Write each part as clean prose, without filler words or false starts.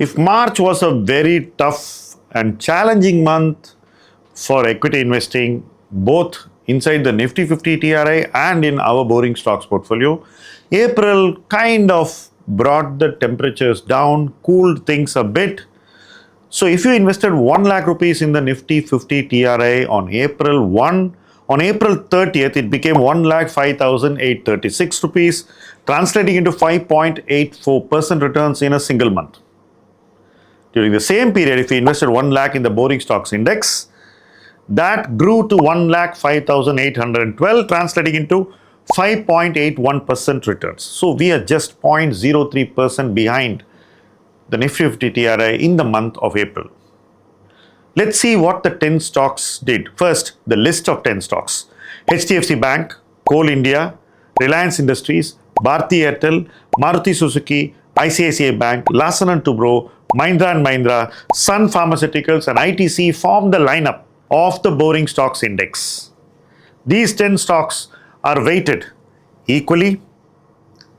If March was a very tough and challenging month for equity investing, both inside the Nifty 50 TRI and in our boring stocks portfolio, April kind of brought the temperatures down, cooled things a bit. So if you invested 1 lakh rupees in the Nifty 50 TRI on April 1, on April 30th, it became 1,05,836 rupees, translating into 5.84% returns in a single month. During the same period, if you invested 1 lakh in the boring stocks index, that grew to 1,05,812, translating into 5.81% returns. So we are just 0.03% behind the Nifty 50 TRI in the month of April. Let's see what the 10 stocks did. First, the list of 10 stocks. HDFC Bank, Coal India, Reliance Industries, Bharti Airtel, Maruti Suzuki, ICICI Bank, Larsen & Toubro, Mahindra & Mahindra, Sun Pharmaceuticals and ITC form the lineup of the boring stocks index. These 10 stocks are weighted equally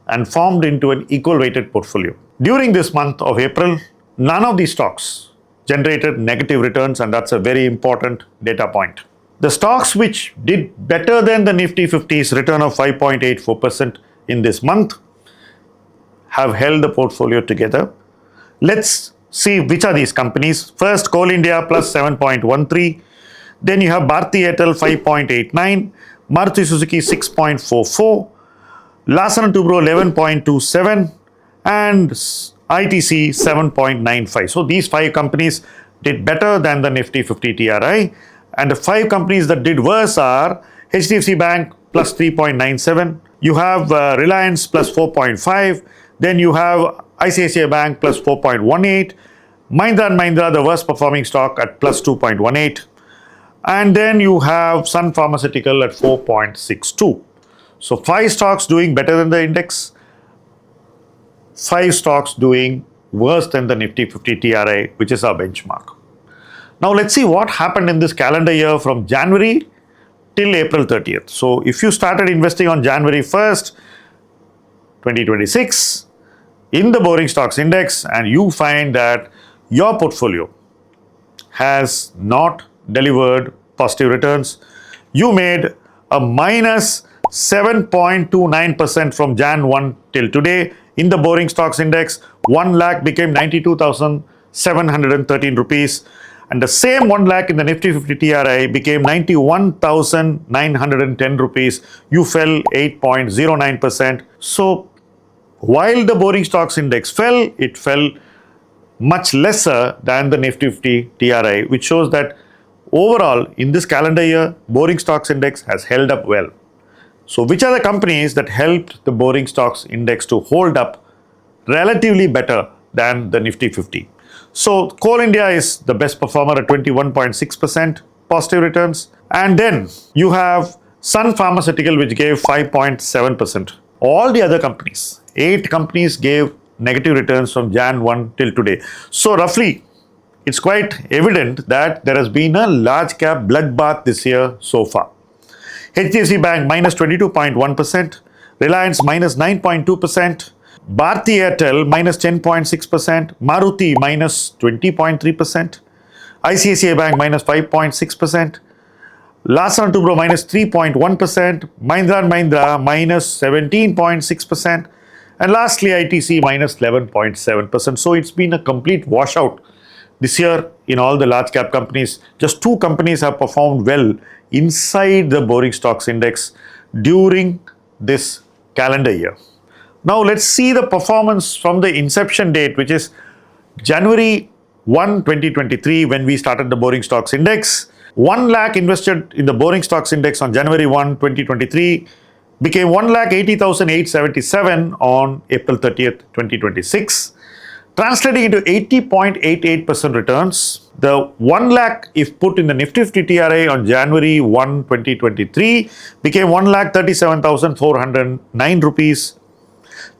and formed into an equal weighted portfolio. During this month of April, none of these stocks generated negative returns, and that's a very important data point. The stocks which did better than the Nifty 50's return of 5.84% in this month have held the portfolio together. Let's see which are these companies. First, Coal India plus 7.13. Then you have Bharti Airtel 5.89, Maruti Suzuki 6.44, Larsen & Toubro 11.27, and ITC 7.95. So these 5 companies did better than the Nifty 50 TRI, and the 5 companies that did worse are HDFC Bank plus 3.97, you have Reliance plus 4.5, then you have ICICI Bank plus 4.18, Mahindra & Mahindra, the worst performing stock, at plus 2.18, and then you have Sun Pharmaceutical at 4.62. So 5 stocks doing better than the index, 5 stocks doing worse than the Nifty 50 TRI, which is our benchmark. Now let's see what happened in this calendar year from January till April 30th. So if you started investing on January 1st, 2026 in the boring stocks index and you find that your portfolio has not delivered positive returns, you made a minus 7.29% from Jan 1 till today. In the boring stocks index, 1 lakh became 92,713 rupees, and the same 1 lakh in the Nifty 50 TRI became 91,910 rupees. You fell 8.09%. So while the boring stocks index fell, it fell much lesser than the Nifty 50 TRI, which shows that overall in this calendar year, boring stocks index has held up well. So which are the companies that helped the boring stocks index to hold up relatively better than the Nifty 50? So Coal India is the best performer at 21.6% positive returns. And then you have Sun Pharmaceutical, which gave 5.7%. All the other companies, 8 companies gave negative returns from Jan 1 till today. So roughly, it's quite evident that there has been a large cap bloodbath this year so far. HDFC Bank minus 22.1%, Reliance minus 9.2%, Bharti Airtel minus 10.6%, Maruti minus 20.3%, ICICI Bank minus 5.6%, Larsen & Toubro minus 3.1%, Mahindra & Mahindra minus 17.6%, and lastly ITC minus 11.7%. So it's been a complete washout this year in all the large cap companies. Just 2 companies have performed well inside the boring stocks index during this calendar year. Now let's see the performance from the inception date, which is January 1, 2023, when we started the boring stocks index. 1 lakh invested in the boring stocks index on January 1, 2023 became 1,80,877 on April 30th, 2026. Translating into 80.88% returns. The 1 lakh, if put in the Nifty 50 TRI on January 1, 2023, became 1,37,409 rupees,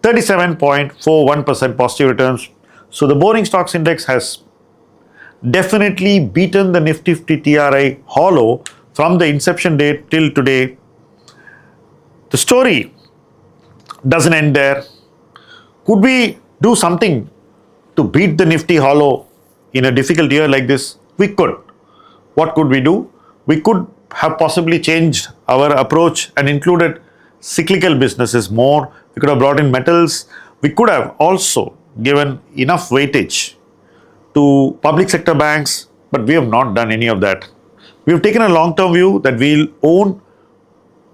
37.41% positive returns. So the boring stocks index has definitely beaten the Nifty 50 TRI hollow from the inception date till today. The story doesn't end there. Could we do something to to beat the Nifty hollow in a difficult year like this? We could. What could we do? We could have possibly changed our approach and included cyclical businesses more. We could have brought in metals. We could have also given enough weightage to public sector banks, but we have not done any of that. We have taken a long-term view that we'll own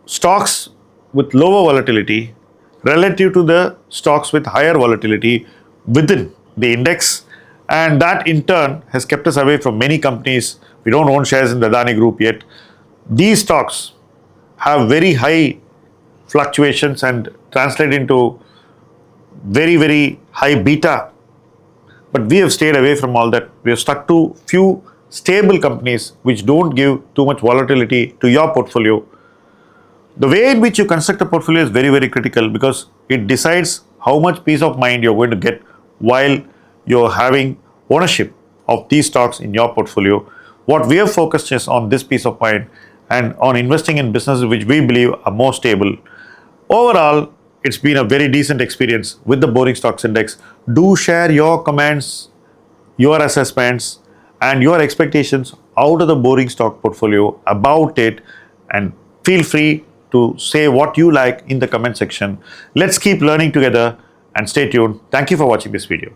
stocks with lower volatility relative to the stocks with higher volatility within the index, and that in turn has kept us away from many companies. We don't own shares in the Adani Group yet. These stocks have very high fluctuations and translate into very high beta, but we have stayed away from all that. We have stuck to few stable companies which don't give too much volatility to your portfolio. The way in which you construct a portfolio is very critical, because it decides how much peace of mind you're going to get while you're having ownership of these stocks in your portfolio. What we have focused is on this peace of mind and on investing in businesses which we believe are more stable. Overall, it's been a very decent experience with the Boring Stocks Index. Do share your comments, your assessments, and your expectations out of the Boring Stock portfolio about it, and feel free to say what you like in the comment section. Let's keep learning together and stay tuned. Thank you for watching this video.